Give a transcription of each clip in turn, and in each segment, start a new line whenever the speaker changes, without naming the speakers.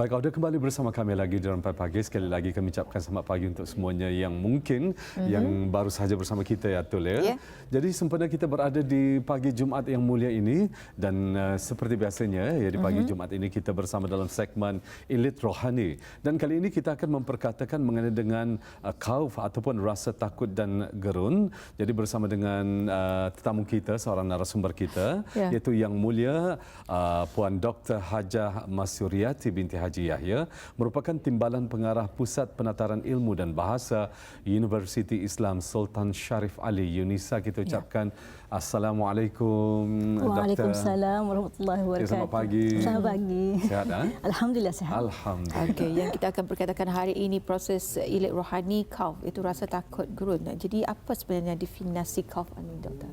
Baik, Auda kembali bersama kami lagi di Rampai Pagi. Sekali lagi kami ucapkan selamat pagi untuk semuanya yang mungkin yang baru sahaja bersama kita ya Atul ya. Jadi sempena kita berada di pagi Jumaat yang mulia ini dan seperti biasanya ya di pagi Jumaat ini kita bersama dalam segmen Elit Rohani. Dan kali ini kita akan memperkatakan mengenai dengan khauf ataupun rasa takut dan gerun. Jadi bersama dengan tetamu kita, seorang narasumber kita iaitu Yang Mulia Puan Dr. Hajah Masyuriati binti Haji Yahya, merupakan Timbalan Pengarah Pusat Penataran Ilmu dan Bahasa Universiti Islam Sultan Sharif Ali UNISA. Kita ucapkan Assalamualaikum.
Waalaikumsalam warahmatullahi wabarakatuh.
Selamat pagi.
Selamat pagi.
Sehat kan?
Alhamdulillah sehat.
Alhamdulillah.
Okey, yang kita akan perkatakan hari ini proses elit rohani khauf, itu rasa takut gerun. Jadi apa sebenarnya definisi khauf ini, doktor?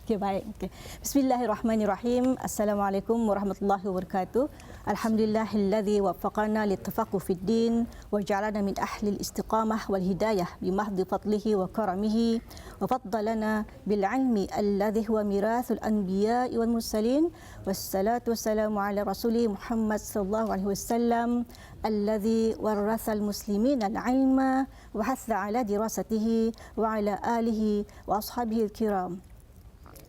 Okey, baik. Okay. Bismillahirrahmanirrahim. Assalamualaikum warahmatullahi wabarakatuh. Alhamdulillahilladzi waffaqana littafaqu fid din wa ja'alana min ahli al-istiqamah wal hidayah bimahdhi fadlihi wa karamihi wa faddalana bil ilmi alladzi huwa mirathul anbiya'i wal mursalin wassalatu wassalamu ala rasuli Muhammad sallallahu alaihi wasallam alladzi warrathal muslimin al-ilma wa hatha ala dirasatihi wa ala alihi wa ashabihi al-kiram.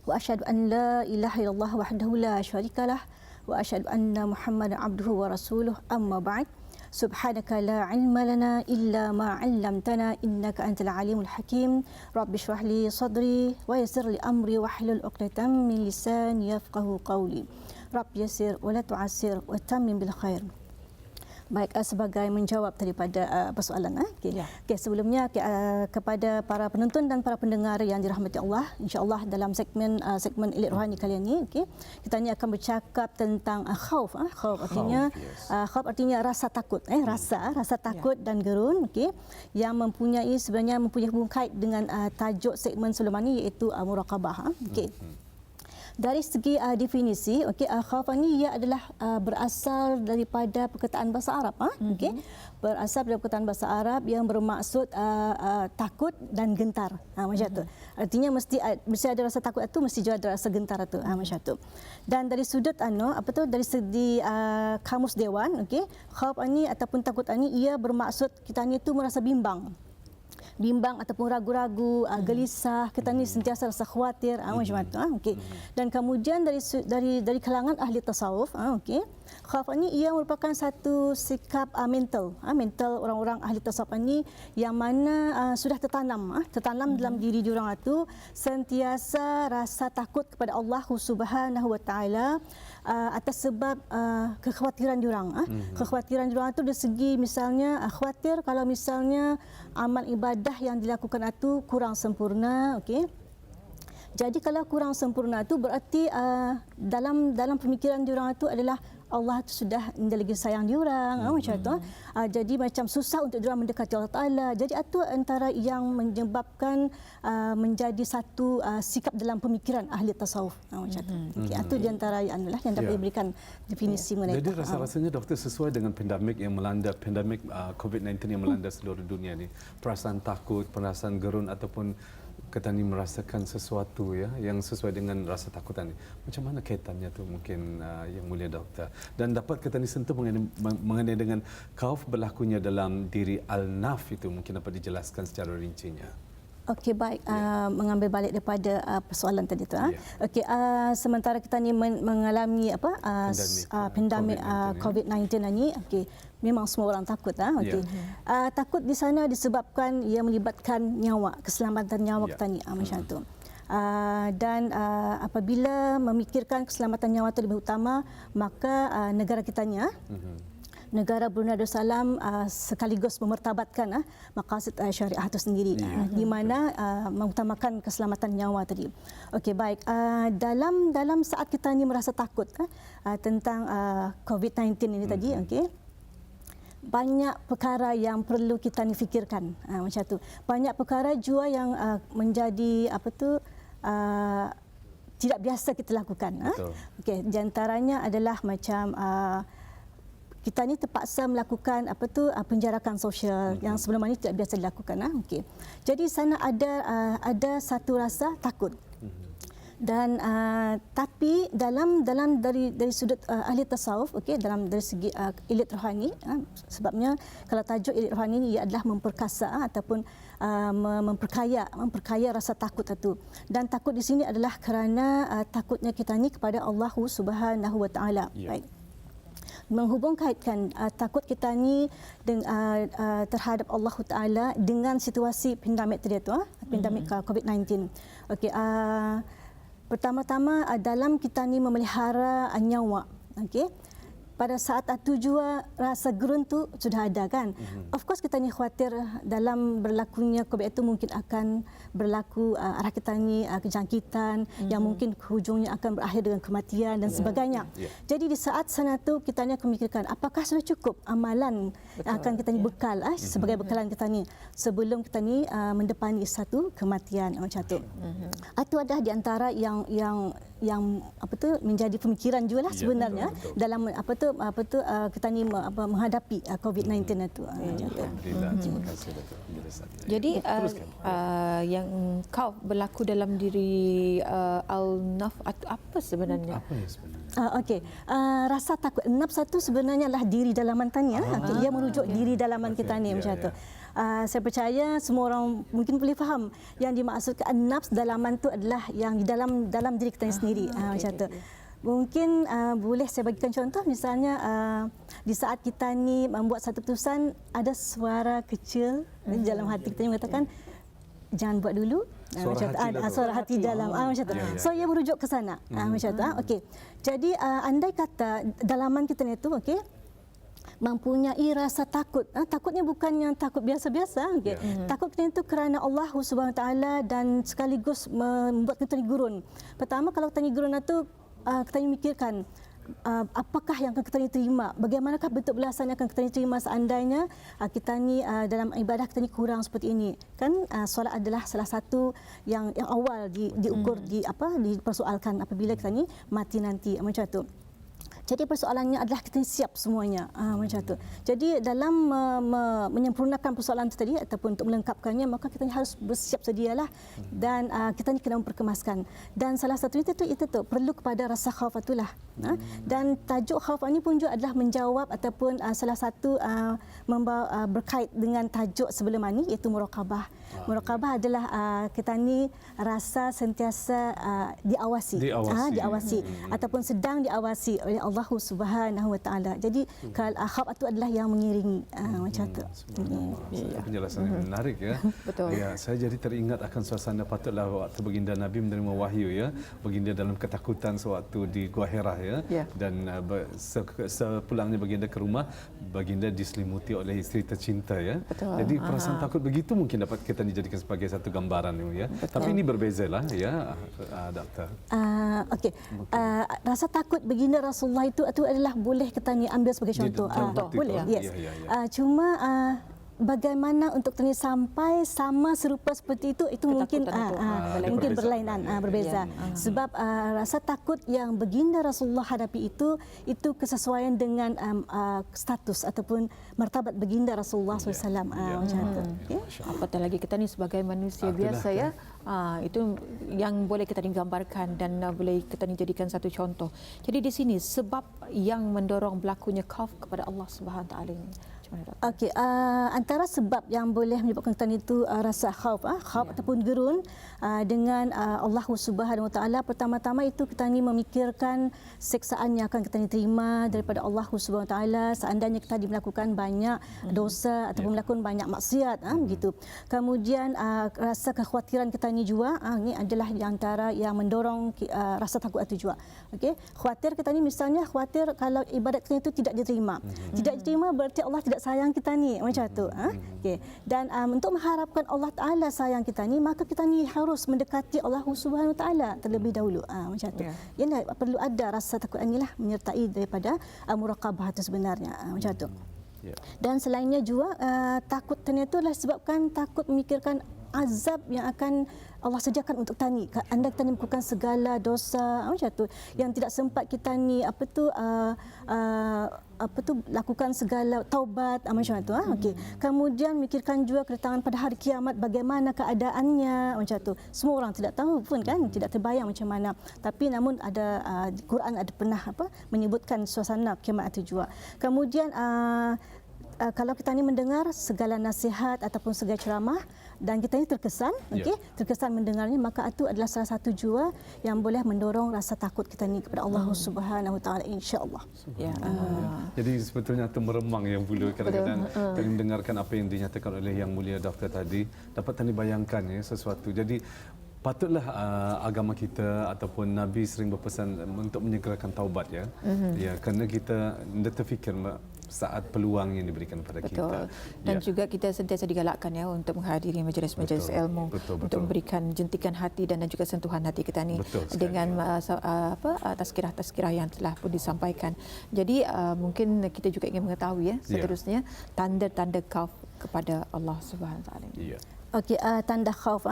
وأشهد أن لا إله إلا الله وحده لا شريك له وأشهد أن محمدا عبده ورسوله أما بعد سبحانك لا علم لنا إلا ما علمتنا إنك أنت العليم الحكيم رب اشرح لي صدري ويسر لي أمري واحلل عقدة من لساني يفقهوا قولي رب يسر ولا تعسر وتمم بالخير. Baik, sebagai menjawab daripada persoalan sebelumnya kepada para penonton dan para pendengar yang dirahmati Allah, insya-Allah dalam segmen Elit Rohani kali ini kita ni akan bercakap tentang khauf. Khauf artinya rasa takut, rasa takut dan gerun, yang sebenarnya mempunyai hubungan kait dengan tajuk segmen sebelum ini iaitu muraqabah. Dari segi definisi, khauf ini ia adalah berasal daripada perkataan bahasa Arab, berasal dari perkataan bahasa Arab yang bermaksud takut dan gentar, macam tu. Artinya mesti ada rasa takut itu, mesti juga ada rasa gentar itu, macam tu. Dan dari sudut dari segi kamus dewan, khauf ini ataupun takut ini ia bermaksud kita ni itu merasa bimbang ataupun ragu-ragu, gelisah, kita ni sentiasa rasa khawatir, macam tu. Dan kemudian dari kalangan ahli tasawuf, khauf ini ia merupakan satu sikap mental orang-orang ahli tasawuf ini yang mana sudah tertanam dalam diri diorang itu sentiasa rasa takut kepada Allah Subhanahu wa taala atas sebab kekhawatiran diorang. Kekhawatiran diorang itu dari segi misalnya khawatir kalau misalnya amal ibadah yang dilakukan itu kurang sempurna, Jadi kalau kurang sempurna itu berarti dalam pemikiran diorang itu adalah Allah itu sudah tidak lagi sayang diorang, macam tu. Jadi macam susah untuk diorang mendekati Allah Taala. Jadi itu antara yang menyebabkan menjadi satu sikap dalam pemikiran ahli tasawuf, macam tu. Itu di antara yang dapat diberikan definisi mengenai.
Jadi rasa-rasanya doktor sesuai dengan pandemik yang melanda COVID-19 yang melanda seluruh dunia ni, perasaan takut, perasaan gerun ataupun kita ni merasakan sesuatu yang sesuai dengan rasa takutan ni. Macam mana kaitannya tu mungkin Yang Mulia Doktor? Dan dapat kita ni sentuh mengenai dengan khauf berlakunya dalam diri al-naf itu, mungkin dapat dijelaskan secara rincinya.
Okey, baik. Mengambil balik daripada persoalan tadi tu. Sementara kita ni mengalami pandemik COVID-19 ni, memang semua orang takut. Takut di sana disebabkan ia melibatkan nyawa, keselamatan nyawa kita ni, macam tu. Dan apabila memikirkan keselamatan nyawa itu lebih utama, maka negara kita ni, negara Brunei Darussalam sekaligus memertabatkan maqasid syariah itu sendiri, di mana mengutamakan keselamatan nyawa tadi. Okey, baik. Dalam saat kita ni merasa takut tentang COVID-19 ini tadi, banyak perkara yang perlu kita ni fikirkan, macam tu. Banyak perkara juga yang menjadi tidak biasa kita lakukan. Okey, di antaranya adalah macam kita ni terpaksa melakukan penjarakan sosial yang sebelum ini tidak biasa dilakukan. Jadi sana ada satu rasa takut. Dan tapi dalam dari sudut ahli tasawuf, okey, dari segi elit rohani, sebabnya kalau tajuk elit rohani ini ia adalah memperkasa ataupun memperkaya rasa takut itu. Dan takut di sini adalah kerana takutnya kita ni kepada Allah Subhanahu Wa Taala. Baik. Menghubung kaitkan takut kita ni terhadap Allah Taala dengan situasi pandemik tadi tu, pandemik COVID-19. Okey, pertama-tama dalam kita ni memelihara nyawa, okey. Pada saat itu juga rasa gerun tu sudah ada kan. Of course kita ni khawatir dalam berlakunya COVID itu mungkin akan berlaku arah kita ni kejangkitan yang mungkin hujungnya akan berakhir dengan kematian dan sebagainya. Jadi di saat sana tu kita ni akan memikirkan apakah sudah cukup amalan yang akan kita ni bekal sebagai bekalan kita ni sebelum kita ni mendepani satu kematian macam tu. Itu adalah di antara yang menjadi pemikiran juga lah sebenarnya dalam kita ni menghadapi COVID-19 itu.
Terima kasih Datuk.
Jadi yang kau berlaku dalam diri al-naf apa sebenarnya?
Apa yang sebenarnya?
Okey, rasa takut nafs itu sebenarnya adalah diri dalaman tanya. Ia merujuk diri dalaman kita ni macam tu. Saya percaya semua orang mungkin boleh faham yang dimaksudkan nafs dalaman itu adalah yang di dalam diri kita sendiri macam tu. Mungkin boleh saya bagikan contoh, misalnya di saat kita ni membuat satu keputusan ada suara kecil di dalam hati kita yang mengatakan jangan buat dulu. Suara hati dalam macam tu. So ia merujuk ke sana macam tu. Okey. Jadi andai kata dalaman kita ni tu okey mempunyai rasa takut. Takutnya bukan yang takut biasa-biasa. Okay. Takut kita itu kerana Allah Subhanahu Wa Taala dan sekaligus membuat kita gurun. Pertama kalau kita gurun itu kita memikirkan apakah yang akan kita terima, bagaimanakah bentuk belasan yang akan kita terima seandainya kita ni dalam ibadah kita ni kurang seperti ini. Kan solat adalah salah satu yang awal diukur dipersoalkan apabila kita ni mati nanti macam tu. Jadi persoalannya adalah kita siap semuanya macam tu. Jadi dalam menyempurnakan persoalan itu tadi ataupun untuk melengkapkannya maka kita harus bersiap sedialah dan kita ni kena memperkemaskan. Dan salah satunya itu perlu kepada rasa khauf itulah. Dan tajuk khauf ini pun juga adalah menjawab ataupun salah satu berkait dengan tajuk sebelum ini iaitu muraqabah. Muraqabah adalah kita ni rasa sentiasa diawasi ataupun sedang diawasi oleh Allah Subhanahu Wa Taala. Jadi khauf itu adalah yang mengiringi macam tu.
Penjelasan yang menarik ya.
Betul.
Ya, saya jadi teringat akan suasana patutlah waktu baginda Nabi menerima wahyu ya. Baginda dalam ketakutan sewaktu di Gua Hira ya. Dan sepulangnya baginda ke rumah, baginda diselimuti oleh isteri tercinta ya.
Betul.
Jadi perasaan takut begitu mungkin dapat kita dijadikan sebagai satu gambaran ya. Tapi ini berbezalah ya, doktor.
Okey. Rasa takut baginda Rasulullah itu adalah boleh kita ni ambil sebagai contoh. Boleh. Yes. Cuma bagaimana untuk terus sampai sama serupa seperti itu mungkin mungkin berlainan, berbeza. Sebab rasa takut yang baginda Rasulullah hadapi itu kesesuaian dengan status ataupun martabat baginda Rasulullah SAW macam tu.
Apatah lagi kita ni sebagai manusia biasa ya. Itu yang boleh kita gambarkan dan boleh kita jadikan satu contoh. Jadi di sini sebab yang mendorong berlakunya khauf kepada Allah Subhanahu Wa Taala ini.
Okey, antara sebab yang boleh menyebabkan kita itu rasa khauf ataupun gerun dengan Allah Subhanahu Wa Taala, pertama-tama itu kita ni memikirkan siksaan yang akan kita terima daripada Allah Subhanahu Wa Taala seandainya kita melakukan banyak dosa ataupun melakukan banyak maksiat begitu. Kemudian rasa kekhawatiran kita ni juga ini adalah di antara yang mendorong rasa takut itu juga. Okey, khawatir kita ni misalnya khawatir kalau ibadat kita itu tidak diterima. Tidak diterima berarti Allah tidak sayang kita ni macam tu. Okey. Dan untuk mengharapkan Allah Taala sayang kita ni maka kita ni harus mendekati Allah Subhanahu Wa Taala terlebih dahulu macam tu. Ialah perlu ada rasa takut inilah menyertai daripada muraqabah itu sebenarnya macam tu. Dan selainnya juga takut ternyata adalah sebabkan takut memikirkan azab yang akan Allah sediakan untuk kita ni. Anda kita ni melakukan segala dosa macam tu yang tidak sempat kita ni lakukan segala taubat macam tu. Okey. Kemudian mikirkan juga kedatangan pada hari kiamat, bagaimana keadaannya macam tu. Semua orang tidak tahu pun kan, tidak terbayang macam mana. Tapi namun ada Quran ada pernah menyebutkan suasana kiamat itu juga. Kemudian kalau kita ni mendengar segala nasihat ataupun segala ceramah dan kita ni terkesan, terkesan mendengarnya, maka itu adalah salah satu jua yang boleh mendorong rasa takut kita ni kepada Allah Subhanahu Wa Taala, insya-Allah.
Ya.
Jadi sebetulnya itu meremang yang bulu kadang-kadang kita mendengarkan apa yang dinyatakan oleh Yang Mulia Doktor tadi, dapat tadi bayangkan ya sesuatu. Jadi patutlah agama kita ataupun Nabi sering berpesan untuk menyegerakan taubat ya. Ya, kerana kita terfikir saat peluang yang diberikan kepada kita.
Dan juga kita sentiasa digalakkan ya untuk menghadiri majlis-majlis ilmu, untuk memberikan jentikan hati dan juga sentuhan hati kita ni dengan tazkirah-tazkirah yang telah pun disampaikan. Jadi mungkin kita juga ingin mengetahui ya seterusnya tanda-tanda khauf kepada Allah Subhanahu Wa Taala.
Okey, tanda khauf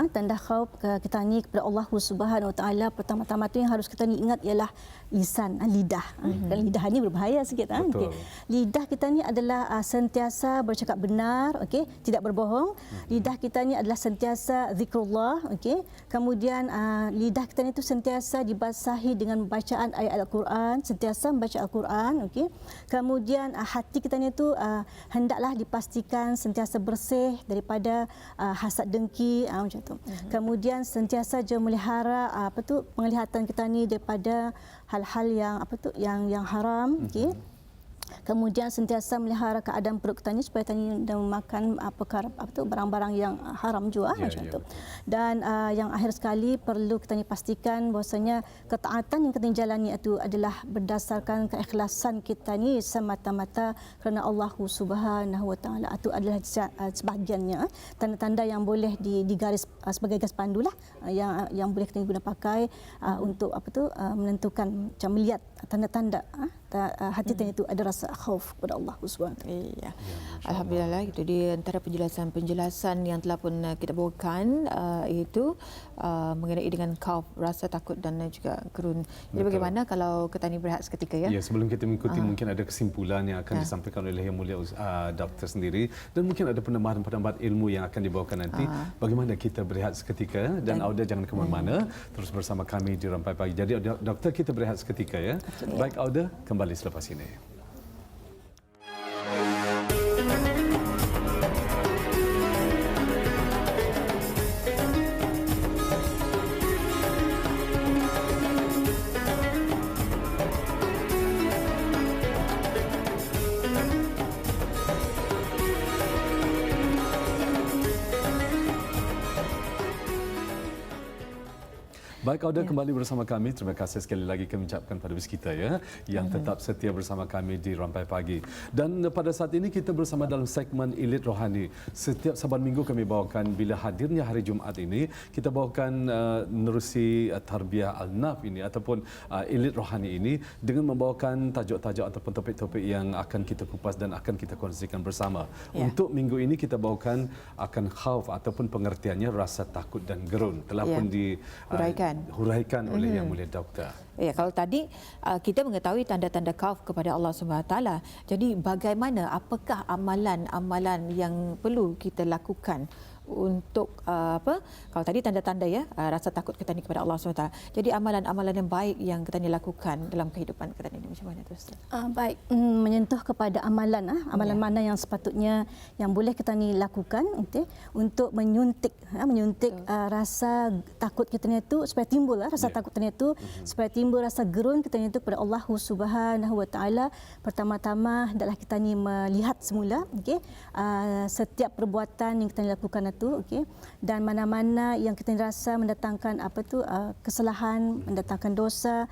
kita ni kepada Allah Subhanahu Wa Taala, pertama-tama tu yang harus kita ni ingat ialah lisan, lidah. Dan lidah ni berbahaya sikit. Okay. Lidah kita ni adalah sentiasa bercakap benar, okey, tidak berbohong. Lidah kita ni adalah sentiasa zikrullah, okey. Kemudian lidah kita ni tu sentiasa dibasahi dengan bacaan ayat Al-Quran, sentiasa membaca Al-Quran, okey. Kemudian hati kita ni tu hendaklah dipastikan sentiasa bersih daripada hasad dengki macam tu. Kemudian sentiasa je melihara penglihatan kita ni daripada hal-hal yang haram, okey. Kemudian sentiasa melihara keadaan perut kita ni supaya kita ni memakan barang-barang yang haram juga macam tu. Dan yang akhir sekali perlu kita ni pastikan bahawasanya ketaatan yang kita jalani itu adalah berdasarkan keikhlasan kita ni semata-mata kerana Allah Subhanahu Wa Taala. Itu adalah sebahagiannya tanda-tanda yang boleh digaris sebagai garis pandulah yang boleh kita guna pakai untuk menentukan macam melihat tanda-tanda hati kita itu ada rasa khauf kepada Allah SWT.
Iya. Alhamdulillah, itu di antara penjelasan yang telah pun kita bawakan iaitu mengenai dengan khauf, rasa takut dan juga gerun. Jadi bagaimana kalau kita ni berehat seketika ya?
Ya, sebelum kita mengikuti mungkin ada kesimpulan yang akan disampaikan oleh Yang Mulia Doktor sendiri dan mungkin ada penambahan-penambahan ilmu yang akan dibawakan nanti. Bagaimana kita berehat seketika dan Auda jangan ke mana-mana, terus bersama kami di Rampai Pagi. Jadi Doktor, kita berehat seketika ya. Baik Auda, kembali selepas ini. Baik, Auda kembali bersama kami. Terima kasih sekali lagi kami ucapkan pada bis kita ya yang tetap setia bersama kami di Rampai Pagi. Dan pada saat ini kita bersama dalam segmen Elit Rohani. Setiap Saban Minggu kami bawakan bila hadirnya hari Jumaat ini, kita bawakan nerusi Tarbiyah Al-Naf ini ataupun Elit Rohani ini dengan membawakan tajuk-tajuk ataupun topik-topik yang akan kita kupas dan akan kita kongsikan bersama. Untuk minggu ini kita bawakan akan khauf ataupun pengertiannya rasa takut dan gerun. Telah pun huraikan oleh Yang Mulia Doktor.
Ya, kalau tadi kita mengetahui tanda-tanda khauf kepada Allah Subhanahu Wa Taala. Jadi bagaimana, apakah amalan-amalan yang perlu kita lakukan untuk kalau tadi tanda-tanda ya rasa takut kita ni kepada Allah SWT. Jadi amalan-amalan yang baik yang kita ni lakukan dalam kehidupan kita ni macam mana tu Ustaz?
Baik, menyentuh kepada amalan mana yang sepatutnya yang boleh kita ni lakukan untuk menyuntik rasa takut kita ni itu supaya timbul rasa takut kita ni itu supaya timbul rasa gerun kita ni itu kepada Allah Subhanahu Wa Taala. Pertama-tama hendaklah kita ni melihat semula setiap perbuatan yang kita ni lakukan itu, dan mana-mana yang kita rasa mendatangkan kesalahan, mendatangkan dosa,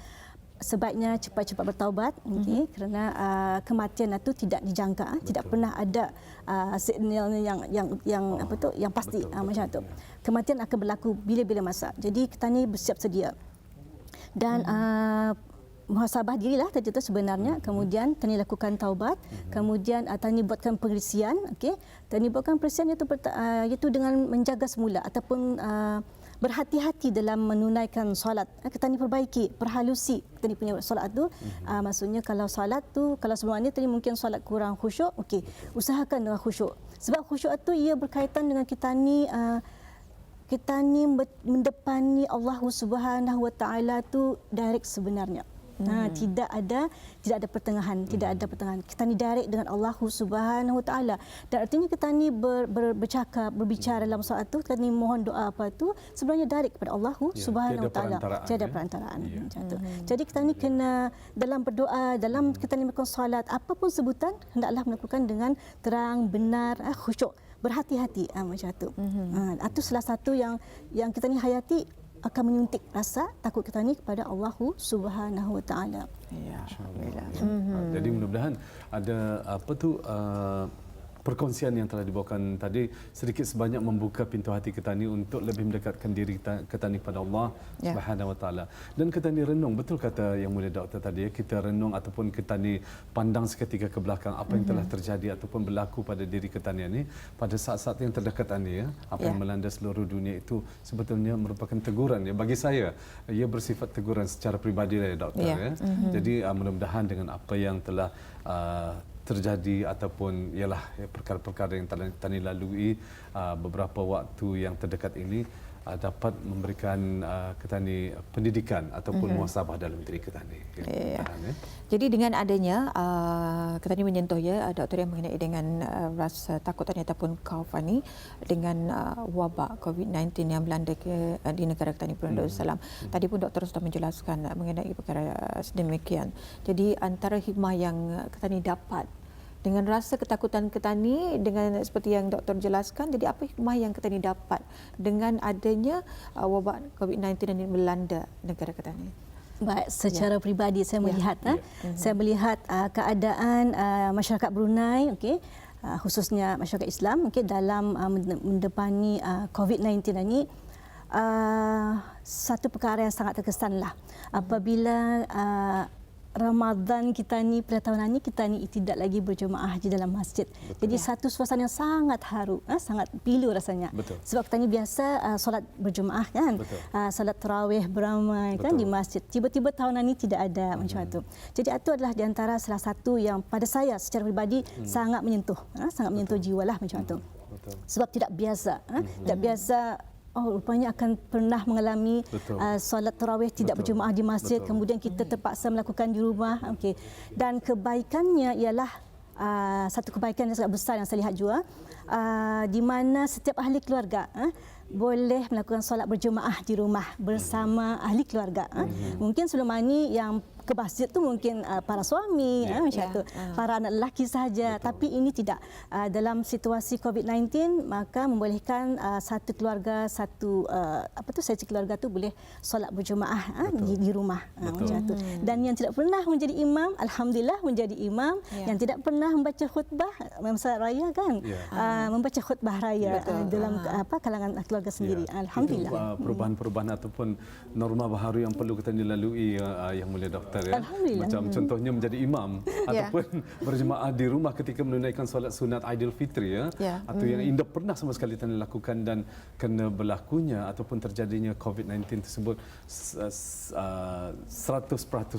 sebaiknya cepat-cepat bertaubat, kerana kematian itu tidak dijangka, tidak pernah ada signalnya yang pasti macam tu. Kematian akan berlaku bila-bila masa. Jadi kita ni bersiap sedia dan muhasabah dirilah tadi itu sebenarnya, kemudian tani lakukan taubat, kemudian tani buatkan perisian, okey, tani buatkan perisian itu dengan menjaga semula ataupun berhati-hati dalam menunaikan solat. Tani perbaiki, perhalusi tani punya solat tu. Maksudnya kalau solat tu, kalau sebelum ni tani mungkin solat kurang khusyuk, okey, usahakan dengan khusyuk. Sebab khusyuk tu ia berkaitan dengan kita ni mendepani Allah Subhanahu Wa Taala tu direct sebenarnya. Tidak ada pertengahan, tidak ada pertengahan. Kita ni direct dengan Allah Subhanahu Wa Taala. Dan artinya kita ni berbicara dalam solat tu, kita ni mohon doa apa tu sebenarnya direct kepada Allah Subhanahu Wa Taala. Tiada perantaraan. Jadi kita ni kena dalam berdoa, dalam kita ni melakukan solat, apapun sebutan hendaklah melakukan dengan terang, benar, khusyuk, berhati-hati macam tu. Itu salah satu yang kita ni hayati, akan menyuntik rasa takut kita ni kepada Allah Subhanahu Wa Taala.
Ya,
alhamdulillah. Jadi mudah-mudahan ada perkongsian yang telah dibawakan tadi sedikit sebanyak membuka pintu hati kita ni untuk lebih mendekatkan diri kita ni kepada Allah Subhanahu Wa Taala. Dan kita ni renung, betul kata yang mulia doktor tadi, kita renung ataupun kita ni pandang seketika ke belakang apa yang telah terjadi ataupun berlaku pada diri kita ni pada saat-saat yang terdekat ni, apa yang melanda seluruh dunia itu sebetulnya merupakan teguran bagi saya. Ia bersifat teguran secara peribadi doktor Jadi mudah-mudahan dengan apa yang telah terjadi ataupun ialah perkara-perkara yang Tani lalui beberapa waktu yang terdekat ini dapat memberikan kita ni pendidikan ataupun muhasabah dalam diri kita ni.
Jadi dengan adanya kita ni menyentuh doktor yang mengenai dengan rasa takut tadi ataupun khauf ni dengan wabak COVID-19 yang melanda di negara kita ni Brunei Darussalam. Tadi pun doktor sudah menjelaskan mengenai perkara sedemikian. Jadi antara hikmah yang kita ni dapat dengan rasa ketakutan kita ni, dengan seperti yang doktor jelaskan, jadi apa hikmah yang kita ni dapat dengan adanya wabak COVID-19 yang melanda negara kita ni?
Baik, secara peribadi saya melihat saya melihat keadaan masyarakat Brunei, okey, khususnya masyarakat Islam, okey, dalam mendepani COVID-19 ini satu perkara yang sangat terkesanlah apabila Ramadan kita ni pada tahun ini kita ni tidak lagi berjemaah di dalam masjid. Jadi satu suasana yang sangat haru, sangat pilu rasanya. Sebab kita ni biasa solat berjemaah kan, solat tarawih beramai kan di masjid. Tiba-tiba tahun ini tidak ada macam itu. Jadi itu adalah di antara salah satu yang pada saya secara pribadi sangat menyentuh jiwalah macam itu. Sebab tidak biasa, tidak biasa. Rupanya akan pernah mengalami solat tarawih tidak berjemaah di masjid, kemudian kita terpaksa melakukan di rumah. Okay. Dan kebaikannya ialah satu kebaikan yang sangat besar yang saya lihat juga, di mana setiap ahli keluarga boleh melakukan solat berjemaah di rumah bersama ahli keluarga. Mungkin sebelum ini yang ke masjid tu mungkin para suami macam tu, para anak lelaki sahaja, tapi ini tidak. Dalam situasi COVID-19 maka membolehkan satu keluarga sesi keluarga tu boleh solat berjemaah di rumah macam tu. Dan yang tidak pernah menjadi imam, alhamdulillah menjadi imam, yang tidak pernah membaca khutbah masa raya kan, membaca khutbah raya dalam kalangan keluarga sendiri. Alhamdulillah.
Itu perubahan-perubahan ataupun norma baharu yang perlu kita dilalui yang mulia doktor. Macam contohnya menjadi imam ataupun berjemaah di rumah ketika menunaikan solat sunat Aidilfitri atau yang indah pernah sama sekali kita lakukan, dan kena berlakunya ataupun terjadinya COVID-19 tersebut 100%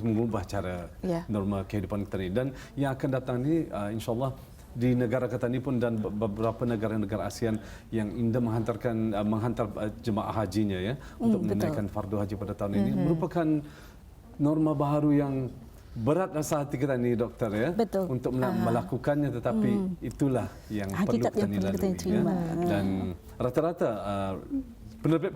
mengubah cara norma kehidupan kita ni. Dan yang akan datang ni insya-Allah di negara kita ni pun dan beberapa negara-negara ASEAN yang indah menghantar jemaah hajinya untuk menunaikan fardu haji pada tahun ini merupakan norma baharu yang berat rasa hati kita ni doktor untuk melakukannya, tetapi itulah yang perlu kita lalui dan rata-rata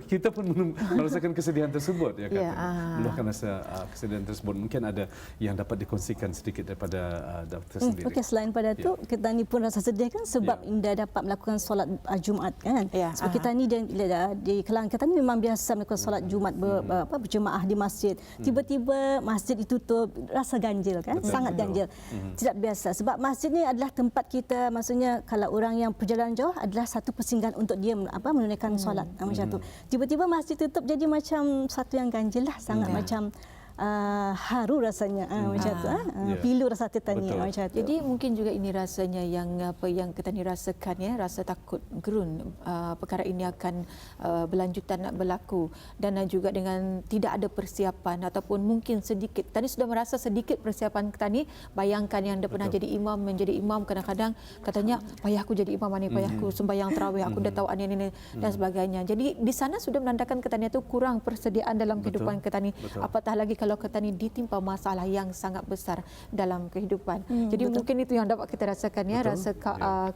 kita pun merasakan kesedihan tersebut meluahkan rasa kesedihan tersebut. Mungkin ada yang dapat dikongsikan sedikit daripada doktor sendiri.
Okey, selain pada itu kita ni pun rasa sedih kan sebab indah dapat melakukan solat Jumaat kan. Sebab kita ni di kalangan kita ni memang biasa melakukan solat Jumaat berjemaah di masjid. Tiba-tiba masjid ditutup, rasa ganjil kan, sangat ganjil. Tidak biasa sebab masjid ni adalah tempat kita, maksudnya kalau orang yang perjalanan jauh adalah satu persinggahan untuk dia menunaikan solat macam tu. Tiba-tiba masjid tutup, jadi macam satu yang ganjil lah, sangat macam haru rasanya macam tu, pilu rasa hati tani
Betul.
macam tu.
Jadi mungkin juga ini rasanya yang apa yang kita ni rasakan ya, rasa takut gerun perkara ini akan berlanjutan nak berlaku, dan juga dengan tidak ada persiapan ataupun mungkin sedikit tadi sudah merasa sedikit persiapan kita ni. Bayangkan yang dah pernah jadi imam, menjadi imam kadang-kadang katanya payah aku jadi imam ni, payah aku sembahyang tarawih, aku dah tahu ini dan sebagainya. Jadi di sana sudah menandakan kita ni tu kurang persediaan dalam kehidupan kita ni. Apatah lagi kalau kita ni ditimpa masalah yang sangat besar dalam kehidupan. Jadi mungkin itu yang dapat kita rasakan ya, rasa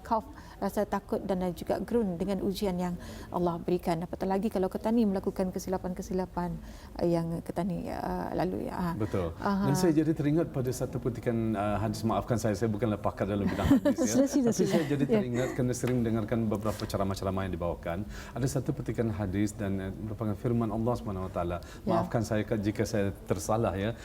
khauf, rasa takut dan juga gerun dengan ujian yang Allah berikan. Apatah lagi kalau kita ni melakukan kesilapan-kesilapan yang kita ni lalu ya.
Betul. Dan saya jadi teringat pada satu petikan hadis, maafkan saya bukanlah pakar dalam bidang hadis ya. Tapi saya jadi teringat kerana sering mendengarkan beberapa ceramah-ceramah yang dibawakan. Ada satu petikan hadis dan merupakan firman Allah SWT. Maafkan saya jika saya tersalah ya.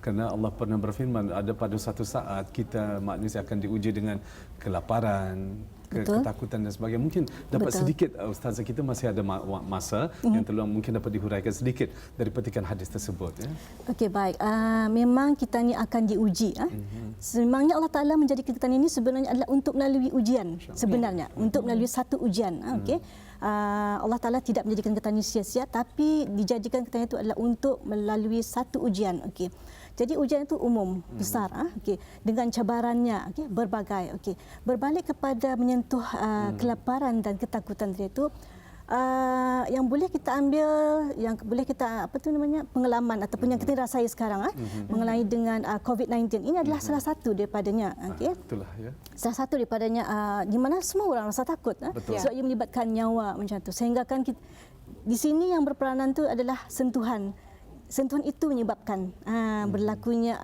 Kerana Allah pernah berfirman ada pada satu saat kita manusia akan diuji dengan kelaparan, ketakutan dan sebagainya. Mungkin dapat sedikit ustazah kita masih ada masa yang tolong mungkin dapat dihuraikan sedikit dari petikan hadis tersebut ya.
Okey, baik. Memang kita ni akan diuji. Sememangnya Allah Taala menjadikan kita ini sebenarnya adalah untuk melalui ujian sebenarnya, untuk melalui satu ujian. Okey. Allah Taala tidak menjadikan kita ini sia-sia, tapi dijadikan kita itu adalah untuk melalui satu ujian. Okey. Jadi ujian itu umum, besar, okey, dengan cabarannya, okey, berbagai, okey. Berbalik kepada menyentuh kelaparan dan ketakutan itu, yang boleh kita ambil, yang boleh kita pengalaman ataupun yang kita rasai sekarang mengenai dengan COVID-19 ini adalah salah satu daripadanya, okey.
Itulah ya.
Salah satu daripadanya di mana semua orang rasa takut sebab ia melibatkan nyawa macam tu. Sehingga kan kita, di sini yang berperanan tu adalah sentuhan. Sentuhan itu menyebabkan berlakunya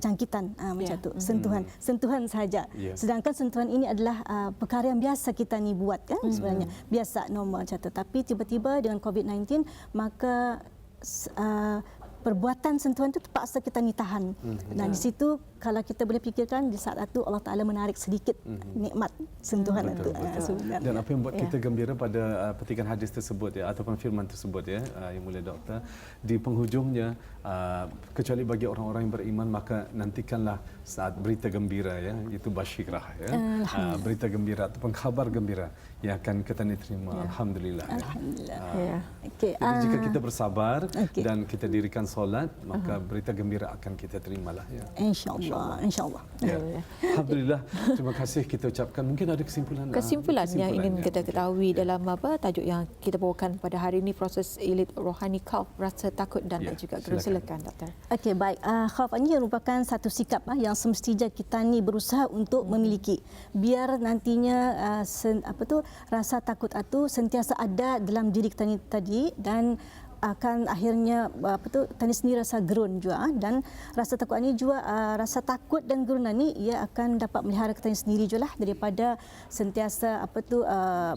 jangkitan macam tu. Sentuhan sahaja. Sedangkan sentuhan ini adalah perkara yang biasa kita ni buat kan sebenarnya. Biasa normal macam tu. Tapi tiba-tiba dengan COVID-19 maka perbuatan sentuhan itu terpaksa kita ni tahan. Dan di situ kalau kita boleh fikirkan di saat itu Allah Taala menarik sedikit nikmat sentuhan itu sebenarnya.
Dan apa yang buat kita gembira pada petikan hadis tersebut ya, ataupun firman tersebut ya, Yang Mulia Doktor, di penghujungnya kecuali bagi orang-orang yang beriman maka nantikanlah saat berita gembira ya, itu basyirah ya. Berita gembira ataupun khabar gembira yang akan kita terima. Alhamdulillah.
Alhamdulillah.
Okay. Jadi jika kita bersabar dan kita dirikan solat, maka berita gembira akan kita terimalah ya.
InsyaAllah.
Ya. Alhamdulillah. Terima kasih kita ucapkan. Mungkin ada kesimpulan
yang ingin kita ketahui dalam tajuk yang kita bawakan pada hari ini, proses elit rohani khauf, rasa takut dan juga gerun. Silakan Doktor.
Okey, baik. Khauf ini merupakan satu sikap yang semestinya kita ni berusaha untuk memiliki. Biar nantinya rasa takut itu sentiasa ada dalam diri kita ni tadi, dan akan akhirnya tani sendiri rasa gerun juga, dan rasa takut ini juga rasa takut dan gerun ini ia akan dapat melihara kita sendiri juga lah daripada sentiasa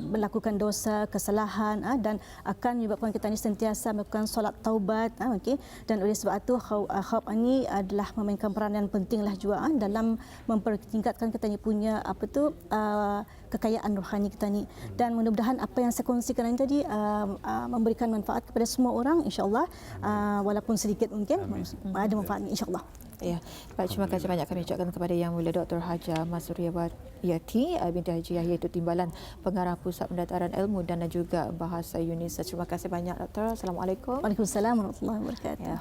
melakukan dosa, kesalahan, dan akan menyebabkan kita ini sentiasa melakukan solat taubat, okey. Dan oleh sebab itu khauf ini adalah memainkan peranan pentinglah juga dalam mempertingkatkan kita ni punya kekayaan rohani kita ni. Dan mudah-mudahan apa yang saya kongsikan ini tadi memberikan manfaat kepada semua orang, insya-Allah, walaupun sedikit mungkin ada manfaatnya, insya-Allah.
Ya, baik, terima kasih banyak kami ucapkan kepada Yang Mulia Dr. Hajah Masuriyawati binti Haji Yahya, itu Timbalan, Pengarah Pusat Pendataran Ilmu dan juga Bahasa Unisa. Terima kasih banyak Doktor. Assalamualaikum.
Waalaikumsalam warahmatullahi wabarakatuh.